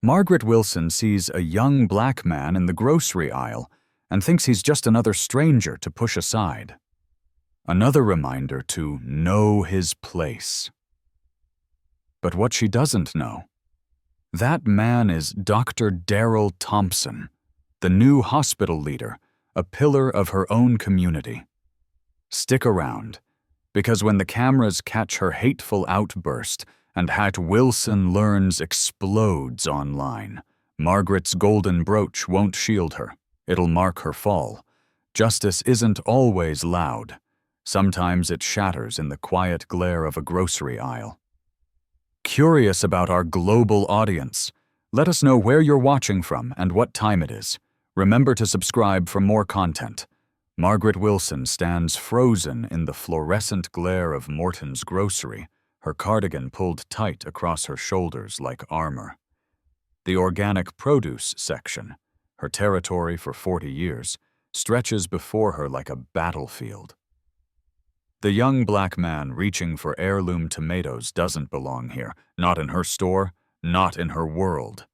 Margaret Wilson sees a young black man in the grocery aisle and thinks he's just another stranger to push aside. Another reminder to know his place. But what she doesn't know, that man is Dr. Darrel Thompson, the new hospital leader, a pillar of her own community. Stick around, because when the cameras catch her hateful outburst and Hat Wilson learns explodes online, Margaret's golden brooch won't shield her. It'll mark her fall. Justice isn't always loud. Sometimes it shatters in the quiet glare of a grocery aisle. Curious about our global audience? Let us know where you're watching from and what time it is. Remember to subscribe for more content. Margaret Wilson stands frozen in the fluorescent glare of Morton's grocery, her cardigan pulled tight across her shoulders like armor. The organic produce section, her territory for 40 years, stretches before her like a battlefield. The young black man reaching for heirloom tomatoes doesn't belong here, not in her store, not in her world.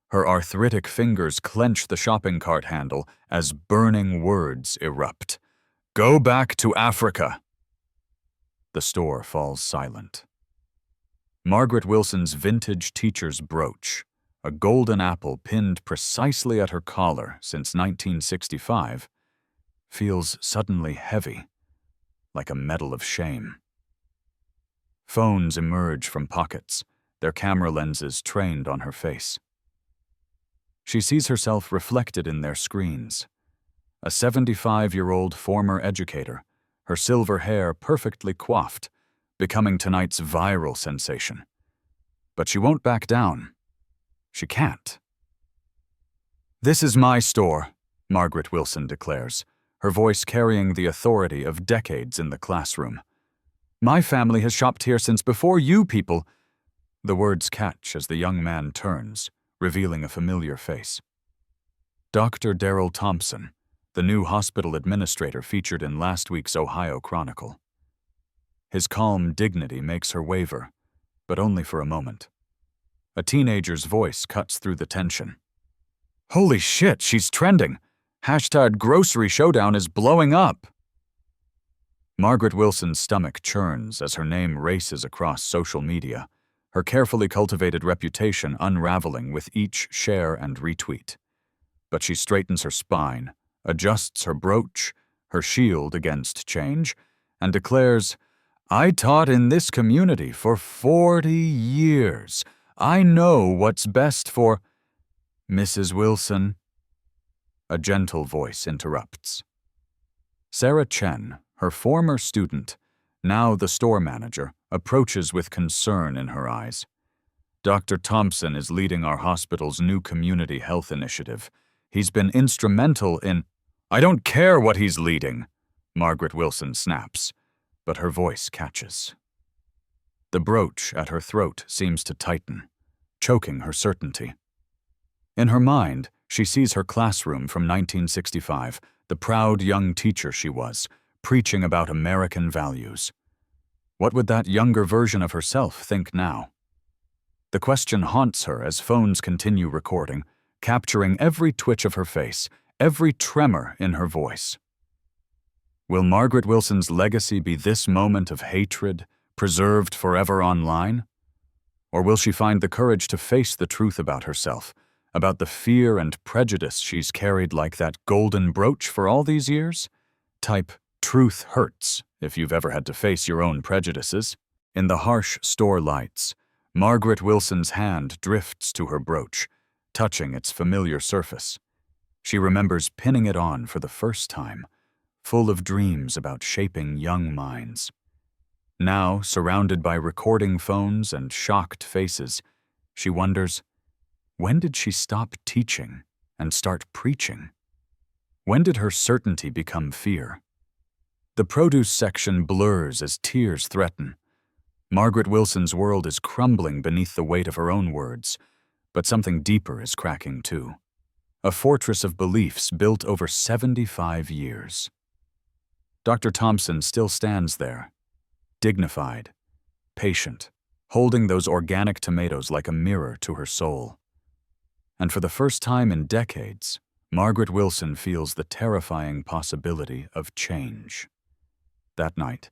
Her arthritic fingers clench the shopping cart handle as burning words erupt. "Go back to Africa!" The store falls silent. Margaret Wilson's vintage teacher's brooch, a golden apple pinned precisely at her collar since 1965, feels suddenly heavy, like a medal of shame. Phones emerge from pockets, their camera lenses trained on her face. She sees herself reflected in their screens. A 75-year-old former educator, her silver hair perfectly coiffed, becoming tonight's viral sensation. But she won't back down. She can't. "This is my store," Margaret Wilson declares, her voice carrying the authority of decades in the classroom. "My family has shopped here since before you people." The words catch as the young man turns, revealing a familiar face. Dr. Darrel Thompson, the new hospital administrator featured in last week's Ohio Chronicle. His calm dignity makes her waver, but only for a moment. A teenager's voice cuts through the tension. "Holy shit, she's trending! #grocery showdown is blowing up!" Margaret Wilson's stomach churns as her name races across social media, her carefully cultivated reputation unraveling with each share and retweet. But she straightens her spine, adjusts her brooch, her shield against change, and declares, "I taught in this community for 40 years. I know what's best for—" "Mrs. Wilson," a gentle voice interrupts. Sarah Chen, her former student, now the store manager, approaches with concern in her eyes. "Dr. Thompson is leading our hospital's new community health initiative. He's been instrumental in—" "I don't care what he's leading," Margaret Wilson snaps, but her voice catches. The brooch at her throat seems to tighten, choking her certainty. In her mind, she sees her classroom from 1965, the proud young teacher she was, preaching about American values. What would that younger version of herself think now? The question haunts her as phones continue recording, capturing every twitch of her face, every tremor in her voice. Will Margaret Wilson's legacy be this moment of hatred, preserved forever online? Or will she find the courage to face the truth about herself, about the fear and prejudice she's carried like that golden brooch for all these years? Type, "Truth hurts," if you've ever had to face your own prejudices. In the harsh store lights, Margaret Wilson's hand drifts to her brooch, touching its familiar surface. She remembers pinning it on for the first time, full of dreams about shaping young minds. Now, surrounded by recording phones and shocked faces, she wonders, when did she stop teaching and start preaching? When did her certainty become fear? The produce section blurs as tears threaten. Margaret Wilson's world is crumbling beneath the weight of her own words, but something deeper is cracking too. A fortress of beliefs built over 75 years. Dr. Thompson still stands there, dignified, patient, holding those organic tomatoes like a mirror to her soul. And for the first time in decades, Margaret Wilson feels the terrifying possibility of change. That night,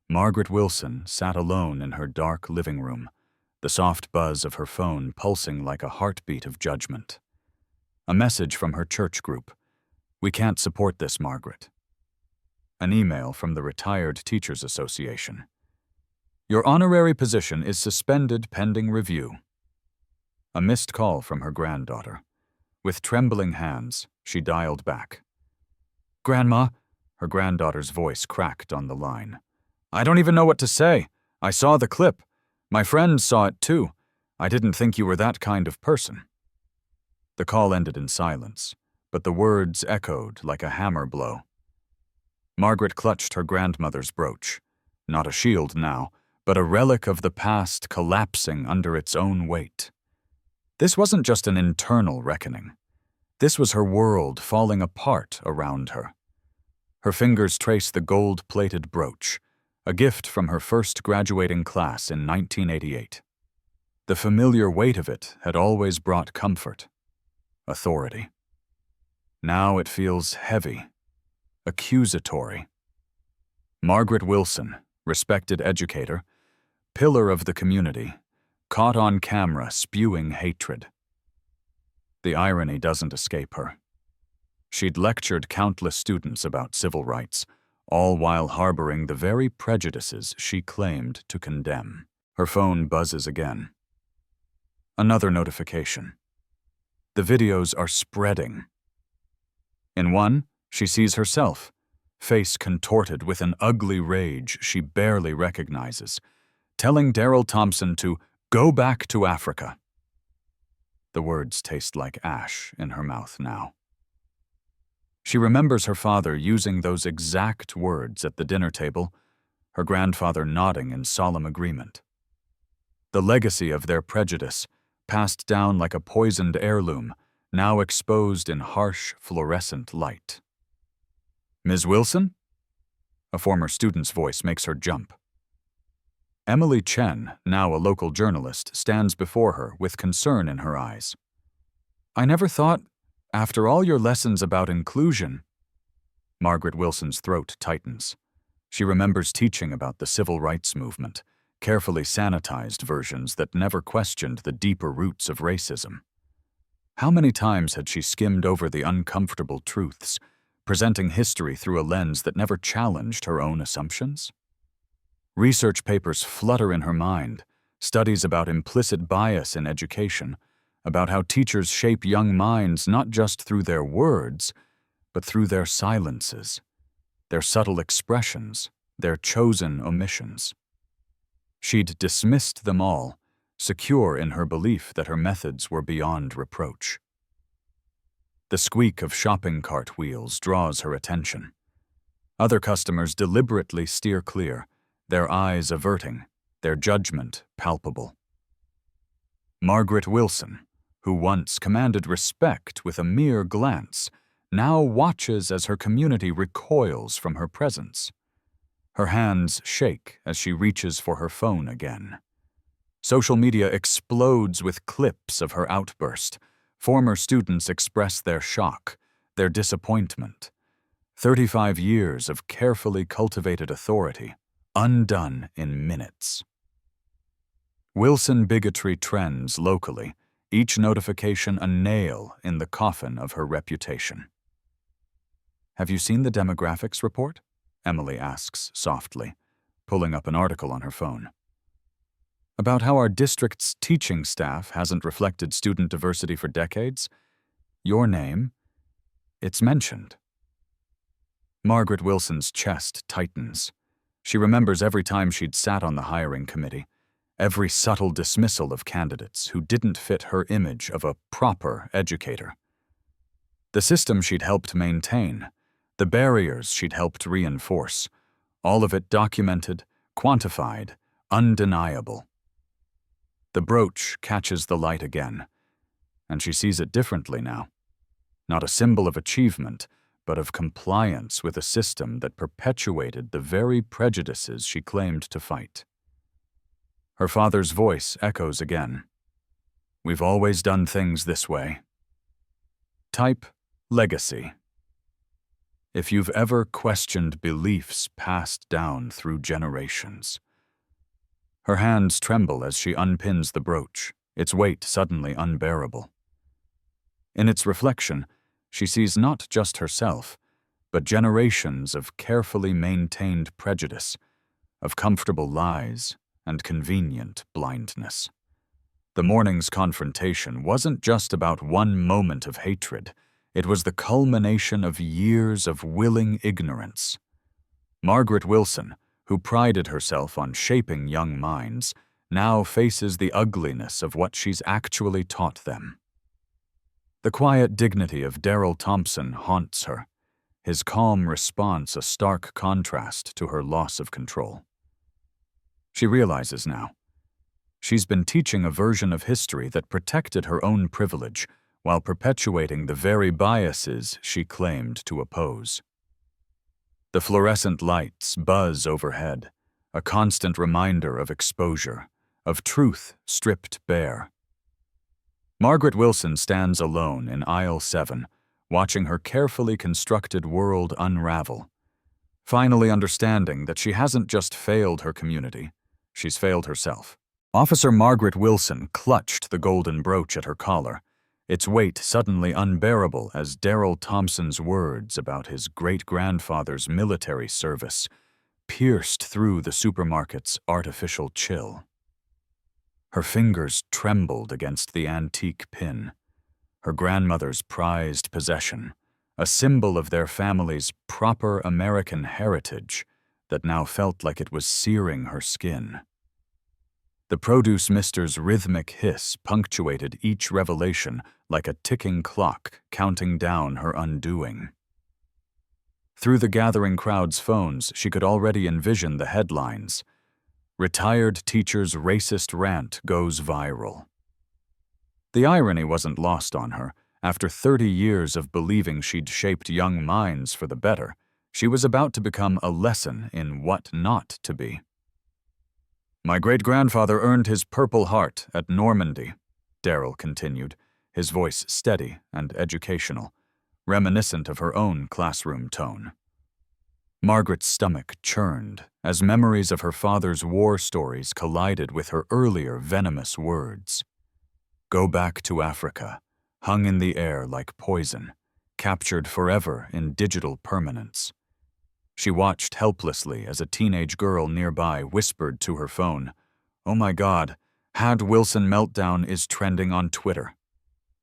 Margaret Wilson sat alone in her dark living room, the soft buzz of her phone pulsing like a heartbeat of judgment. A message from her church group. "We can't support this, Margaret." An email from the Retired Teachers Association. "Your honorary position is suspended pending review." A missed call from her granddaughter. With trembling hands, she dialed back. "Grandma," her granddaughter's voice cracked on the line. "I don't even know what to say. I saw the clip. My friends saw it too. I didn't think you were that kind of person." The call ended in silence, but the words echoed like a hammer blow. Margaret clutched her grandmother's brooch. Not a shield now, but a relic of the past collapsing under its own weight. This wasn't just an internal reckoning. This was her world falling apart around her. Her fingers traced the gold-plated brooch, a gift from her first graduating class in 1988. The familiar weight of it had always brought comfort, authority. Now it feels heavy, accusatory. Margaret Wilson, respected educator, pillar of the community, caught on camera spewing hatred. The irony doesn't escape her. She'd lectured countless students about civil rights, all while harboring the very prejudices she claimed to condemn. Her phone buzzes again. Another notification. The videos are spreading. In one, she sees herself, face contorted with an ugly rage she barely recognizes, telling Darrel Thompson to go back to Africa. The words taste like ash in her mouth now. She remembers her father using those exact words at the dinner table, her grandfather nodding in solemn agreement. The legacy of their prejudice, passed down like a poisoned heirloom, now exposed in harsh, fluorescent light. "Ms. Wilson?" A former student's voice makes her jump. Emily Chen, now a local journalist, stands before her with concern in her eyes. "I never thought, after all your lessons about inclusion..." Margaret Wilson's throat tightens. She remembers teaching about the civil rights movement, carefully sanitized versions that never questioned the deeper roots of racism. How many times had she skimmed over the uncomfortable truths, presenting history through a lens that never challenged her own assumptions? Research papers flutter in her mind, studies about implicit bias in education, about how teachers shape young minds not just through their words, but through their silences, their subtle expressions, their chosen omissions. She'd dismissed them all, secure in her belief that her methods were beyond reproach. The squeak of shopping cart wheels draws her attention. Other customers deliberately steer clear, their eyes averting, their judgment palpable. Margaret Wilson, who once commanded respect with a mere glance, now watches as her community recoils from her presence. Her hands shake as she reaches for her phone again. Social media explodes with clips of her outburst. Former students express their shock, their disappointment. 35 years of carefully cultivated authority, undone in minutes. Wilson bigotry trends locally, each notification a nail in the coffin of her reputation. "Have you seen the demographics report?" Emily asks softly, pulling up an article on her phone. "About how our district's teaching staff hasn't reflected student diversity for decades? Your name, it's mentioned." Margaret Wilson's chest tightens. She remembers every time she'd sat on the hiring committee, every subtle dismissal of candidates who didn't fit her image of a proper educator. The system she'd helped maintain, the barriers she'd helped reinforce, all of it documented, quantified, undeniable. The brooch catches the light again, and she sees it differently now. Not a symbol of achievement, but of compliance with a system that perpetuated the very prejudices she claimed to fight. Her father's voice echoes again. "We've always done things this way, Type legacy. If you've ever questioned beliefs passed down through generations. Her hands tremble as she unpins the brooch, its weight suddenly unbearable. In its reflection, she sees not just herself, but generations of carefully maintained prejudice, of comfortable lies and convenient blindness. The morning's confrontation wasn't just about one moment of hatred. It was the culmination of years of willing ignorance. Margaret Wilson, who prided herself on shaping young minds, now faces the ugliness of what she's actually taught them. The quiet dignity of Darrel Thompson haunts her, his calm response a stark contrast to her loss of control. She realizes now, she's been teaching a version of history that protected her own privilege while perpetuating the very biases she claimed to oppose. The fluorescent lights buzz overhead, a constant reminder of exposure, of truth stripped bare. Margaret Wilson stands alone in aisle 7, watching her carefully constructed world unravel, finally understanding that she hasn't just failed her community, she's failed herself. Officer Margaret Wilson clutched the golden brooch at her collar, its weight suddenly unbearable as Darrel Thompson's words about his great-grandfather's military service pierced through the supermarket's artificial chill. Her fingers trembled against the antique pin, her grandmother's prized possession, a symbol of their family's proper American heritage that now felt like it was searing her skin. The produce mister's rhythmic hiss punctuated each revelation like a ticking clock counting down her undoing. Through the gathering crowd's phones, she could already envision the headlines. Retired teacher's racist rant goes viral. The irony wasn't lost on her. After 30 years of believing she'd shaped young minds for the better, she was about to become a lesson in what not to be. My great-grandfather earned his Purple Heart at Normandy, Darrel continued, his voice steady and educational, reminiscent of her own classroom tone. Margaret's stomach churned as memories of her father's war stories collided with her earlier venomous words. Go back to Africa, hung in the air like poison, captured forever in digital permanence. She watched helplessly as a teenage girl nearby whispered to her phone, "Oh my God, Had Wilson meltdown is trending on Twitter."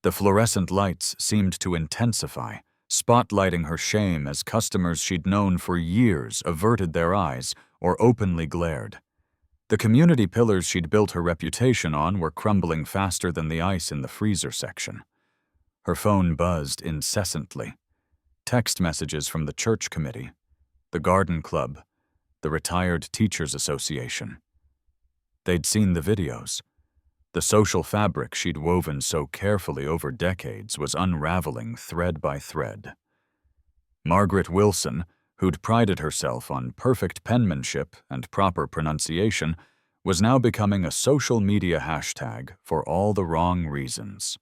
The fluorescent lights seemed to intensify, spotlighting her shame as customers she'd known for years averted their eyes or openly glared. The community pillars she'd built her reputation on were crumbling faster than the ice in the freezer section. Her phone buzzed incessantly. Text messages from the church committee, the garden club, the Retired Teachers Association. They'd seen the videos. The social fabric she'd woven so carefully over decades was unraveling thread by thread. Margaret Wilson, who'd prided herself on perfect penmanship and proper pronunciation, was now becoming a social media hashtag for all the wrong reasons.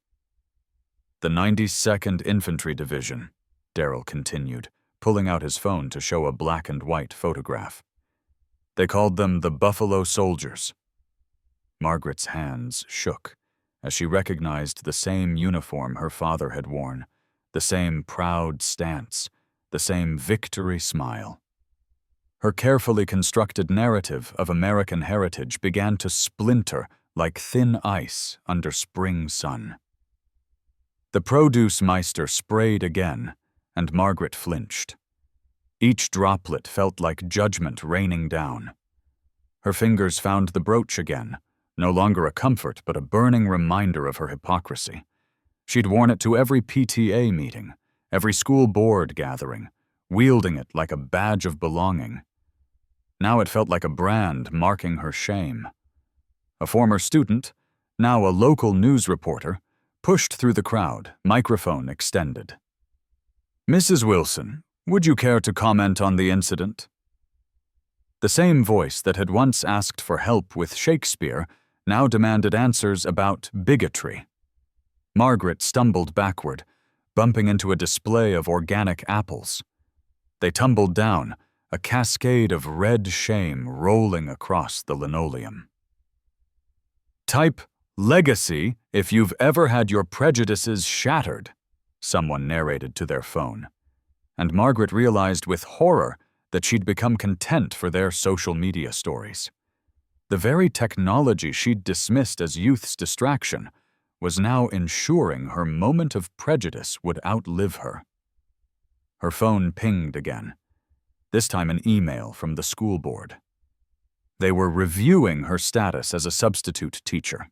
The 92nd Infantry Division, Darrel continued, pulling out his phone to show a black and white photograph. They called them the Buffalo Soldiers. Margaret's hands shook as she recognized the same uniform her father had worn, the same proud stance, the same victory smile. Her carefully constructed narrative of American heritage began to splinter like thin ice under spring sun. The produce meister sprayed again, and Margaret flinched. Each droplet felt like judgment raining down. Her fingers found the brooch again, no longer a comfort but a burning reminder of her hypocrisy. She'd worn it to every PTA meeting, every school board gathering, wielding it like a badge of belonging. Now it felt like a brand marking her shame. A former student, now a local news reporter, pushed through the crowd, microphone extended. "Mrs. Wilson, would you care to comment on the incident?" The same voice that had once asked for help with Shakespeare now demanded answers about bigotry. Margaret stumbled backward, bumping into a display of organic apples. They tumbled down, a cascade of red shame rolling across the linoleum. "Type legacy if you've ever had your prejudices shattered," someone narrated to their phone. And Margaret realized with horror that she'd become content for their social media stories. The very technology she'd dismissed as youth's distraction was now ensuring her moment of prejudice would outlive her. Her phone pinged again, this time an email from the school board. They were reviewing her status as a substitute teacher.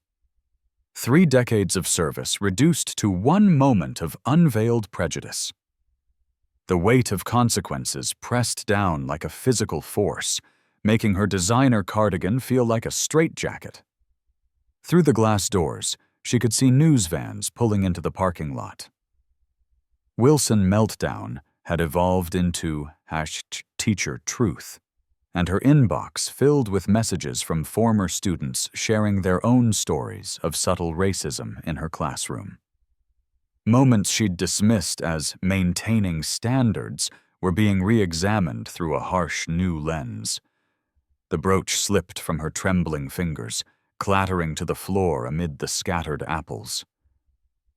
3 decades of service reduced to 1 moment of unveiled prejudice. The weight of consequences pressed down like a physical force, making her designer cardigan feel like a straitjacket. Through the glass doors, she could see news vans pulling into the parking lot. Wilson meltdown had evolved into #teacher truth, and her inbox filled with messages from former students sharing their own stories of subtle racism in her classroom. Moments she'd dismissed as maintaining standards were being re-examined through a harsh new lens. The brooch slipped from her trembling fingers, clattering to the floor amid the scattered apples.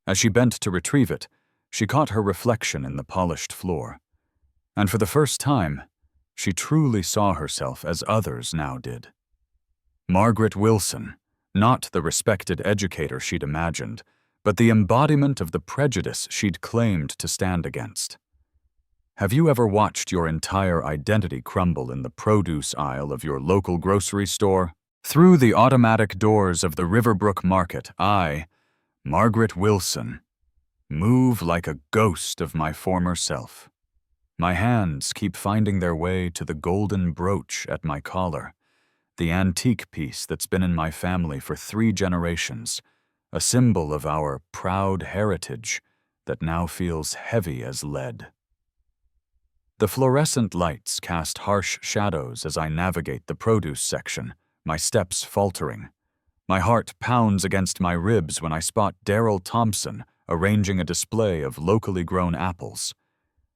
As she bent to retrieve it, she caught her reflection in the polished floor. And for the first time, she truly saw herself as others now did. Margaret Wilson, not the respected educator she'd imagined, but the embodiment of the prejudice she'd claimed to stand against. Have you ever watched your entire identity crumble in the produce aisle of your local grocery store? Through the automatic doors of the Riverbrook Market, I, Margaret Wilson, move like a ghost of my former self. My hands keep finding their way to the golden brooch at my collar, the antique piece that's been in my family for 3 generations, a symbol of our proud heritage that now feels heavy as lead. The fluorescent lights cast harsh shadows as I navigate the produce section, my steps faltering. My heart pounds against my ribs when I spot Darrel Thompson arranging a display of locally grown apples.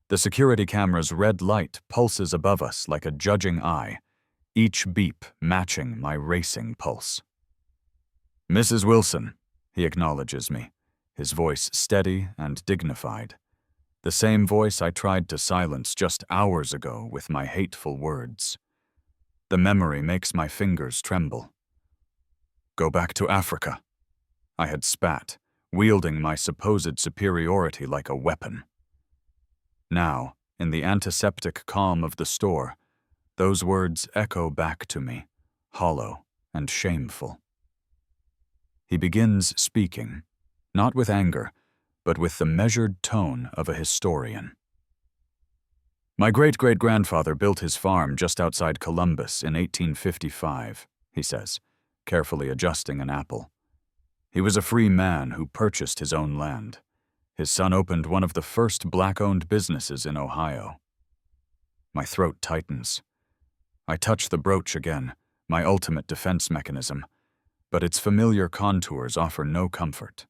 The security camera's red light pulses above us like a judging eye, each beep matching my racing pulse. "Mrs. Wilson," he acknowledges me, his voice steady and dignified. The same voice I tried to silence just hours ago with my hateful words. The memory makes my fingers tremble. "Go back to Africa," I had spat, wielding my supposed superiority like a weapon. Now, in the antiseptic calm of the store, those words echo back to me, hollow and shameful. He begins speaking, not with anger, but with the measured tone of a historian. "My great-great-grandfather built his farm just outside Columbus in 1855, he says, carefully adjusting an apple. He was a free man who purchased his own land. His son opened one of the first black-owned businesses in Ohio. My throat tightens. I touch the brooch again, my ultimate defense mechanism, but its familiar contours offer no comfort.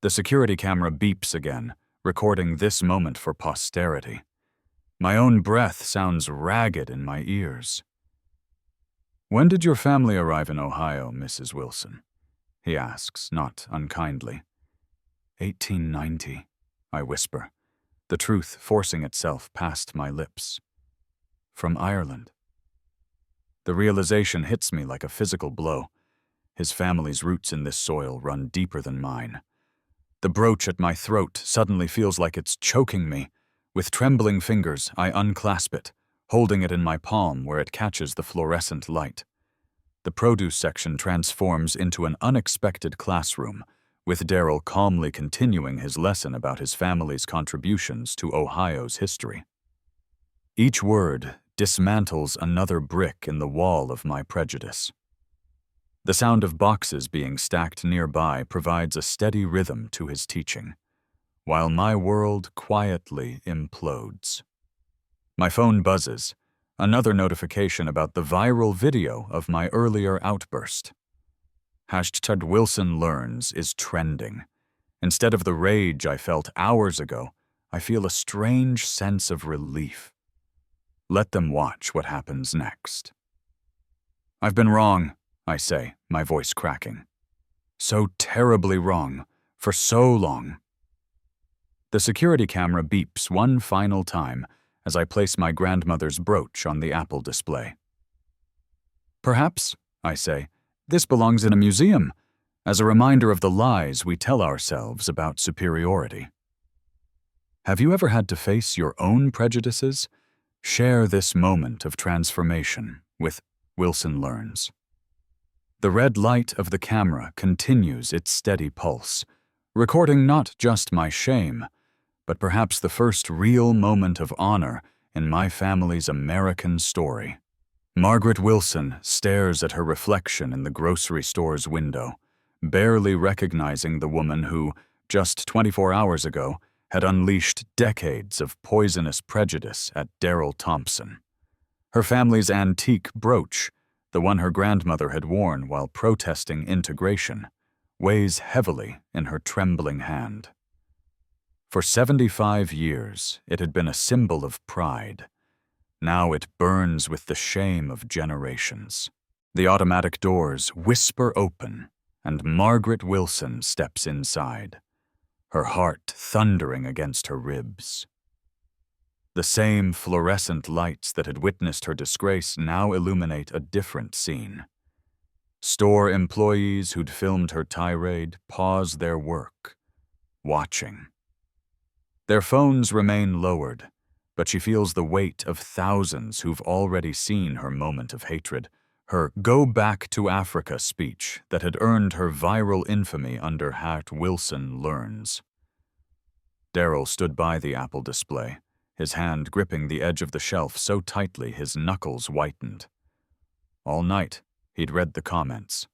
The security camera beeps again, recording this moment for posterity. My own breath sounds ragged in my ears. "When did your family arrive in Ohio, Mrs. Wilson?" he asks, not unkindly. 1890, I whisper, the truth forcing itself past my lips. "From Ireland." The realization hits me like a physical blow. His family's roots in this soil run deeper than mine. The brooch at my throat suddenly feels like it's choking me. With trembling fingers, I unclasp it, holding it in my palm where it catches the fluorescent light. The produce section transforms into an unexpected classroom, with Darrel calmly continuing his lesson about his family's contributions to Ohio's history. Each word dismantles another brick in the wall of my prejudice. The sound of boxes being stacked nearby provides a steady rhythm to his teaching, while my world quietly implodes. My phone buzzes, another notification about the viral video of my earlier outburst. #WilsonLearns is trending, Instead of the rage I felt hours ago, I feel a strange sense of relief. Let them watch what happens next. I've been wrong, I say, my voice cracking. So terribly wrong, for so long. The security camera beeps one final time as I place my grandmother's brooch on the Apple display. Perhaps, I say, this belongs in a museum, as a reminder of the lies we tell ourselves about superiority. Have you ever had to face your own prejudices? Share this moment of transformation with Wilson Learns. The red light of the camera continues its steady pulse, recording not just my shame, but perhaps the first real moment of honor in my family's American story. Margaret Wilson stares at her reflection in the grocery store's window, barely recognizing the woman who, just 24 hours ago, had unleashed decades of poisonous prejudice at Darrel Thompson. Her family's antique brooch, the one her grandmother had worn while protesting integration, weighs heavily in her trembling hand. For 75 years, it had been a symbol of pride. Now it burns with the shame of generations. The automatic doors whisper open, and Margaret Wilson steps inside, her heart thundering against her ribs. The same fluorescent lights that had witnessed her disgrace now illuminate a different scene. Store employees who'd filmed her tirade pause their work, watching. Their phones remain lowered, but she feels the weight of thousands who've already seen her moment of hatred, her "Go Back to Africa" speech that had earned her viral infamy under #Wilson Learns. Darrel stood by the Apple display, his hand gripping the edge of the shelf so tightly his knuckles whitened. All night, he'd read the comments.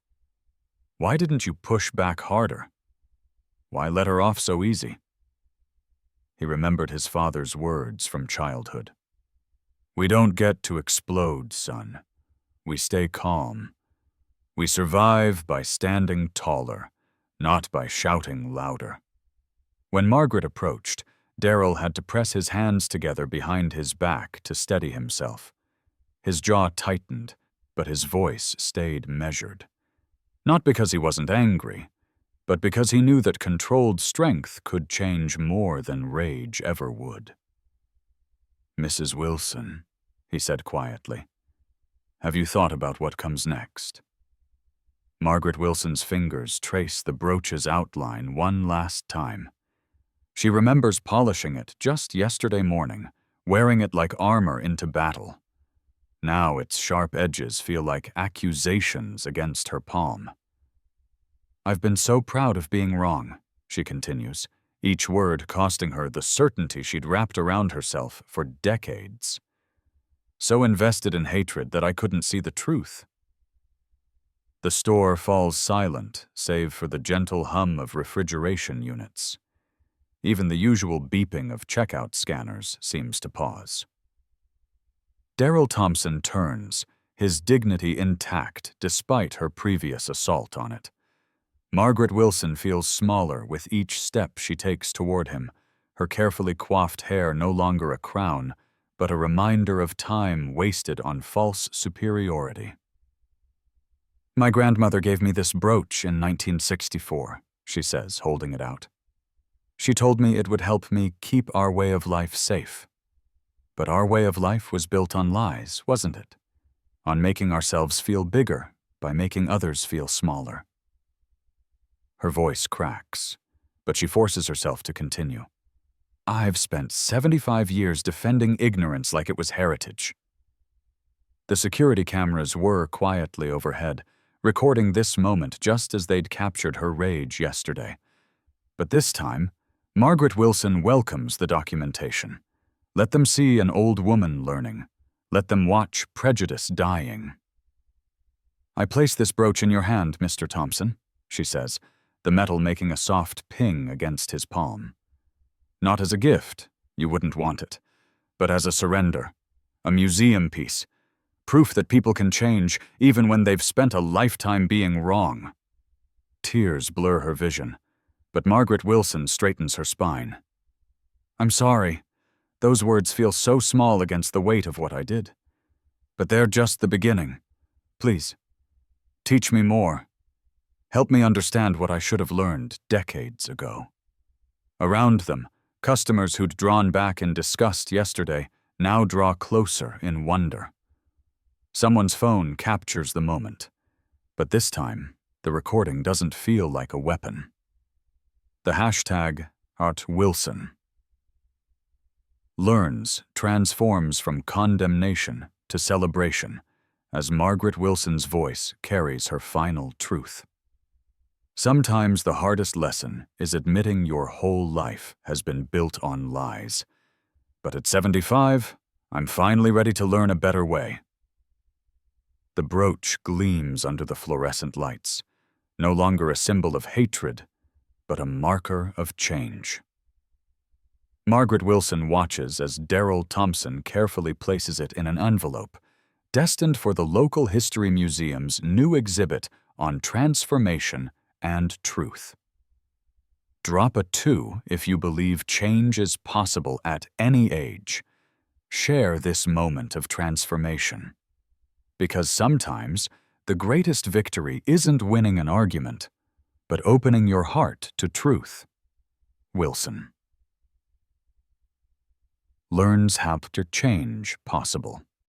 Why didn't you push back harder? Why let her off so easy? He remembered his father's words from childhood. We don't get to explode, son. We stay calm. We survive by standing taller, not by shouting louder. When Margaret approached, Darrel had to press his hands together behind his back to steady himself. His jaw tightened, but his voice stayed measured. Not because he wasn't angry, but because he knew that controlled strength could change more than rage ever would. Mrs. Wilson, he said quietly, have you thought about what comes next? Margaret Wilson's fingers trace the brooch's outline one last time. She remembers polishing it just yesterday morning, wearing it like armor into battle. Now its sharp edges feel like accusations against her palm. I've been so proud of being wrong, she continues, each word costing her the certainty she'd wrapped around herself for decades. So invested in hatred that I couldn't see the truth. The store falls silent, save for the gentle hum of refrigeration units. Even the usual beeping of checkout scanners seems to pause. Darrel Thompson turns, his dignity intact despite her previous assault on it. Margaret Wilson feels smaller with each step she takes toward him, her carefully coiffed hair no longer a crown, but a reminder of time wasted on false superiority. My grandmother gave me this brooch in 1964, she says, holding it out. She told me it would help me keep our way of life safe. But our way of life was built on lies, wasn't it? On making ourselves feel bigger by making others feel smaller. Her voice cracks, but she forces herself to continue. I've spent 75 years defending ignorance like it was heritage. The security cameras whir quietly overhead, recording this moment just as they'd captured her rage yesterday. But this time, Margaret Wilson welcomes the documentation. Let them see an old woman learning. Let them watch prejudice dying. I place this brooch in your hand, Mr. Thompson, she says, the metal making a soft ping against his palm. Not as a gift, you wouldn't want it, but as a surrender, a museum piece, proof that people can change even when they've spent a lifetime being wrong. Tears blur her vision, But Margaret Wilson straightens her spine. I'm sorry. Those words feel so small against the weight of what I did. But they're just the beginning. Please, teach me more. Help me understand what I should have learned decades ago. Around them, customers who'd drawn back in disgust yesterday now draw closer in wonder. Someone's phone captures the moment, but this time, the recording doesn't feel like a weapon. The hashtag #ArtWilson. Learns transforms from condemnation to celebration as Margaret Wilson's voice carries her final truth. Sometimes the hardest lesson is admitting your whole life has been built on lies. But at 75, I'm finally ready to learn a better way. The brooch gleams under the fluorescent lights, no longer a symbol of hatred, but a marker of change. Margaret Wilson watches as Darrel Thompson carefully places it in an envelope, destined for the local history museum's new exhibit on transformation and truth. Drop a 2 if you believe change is possible at any age. Share this moment of transformation. Because sometimes the greatest victory isn't winning an argument, but opening your heart to truth. Wilson. Learns how to change possible.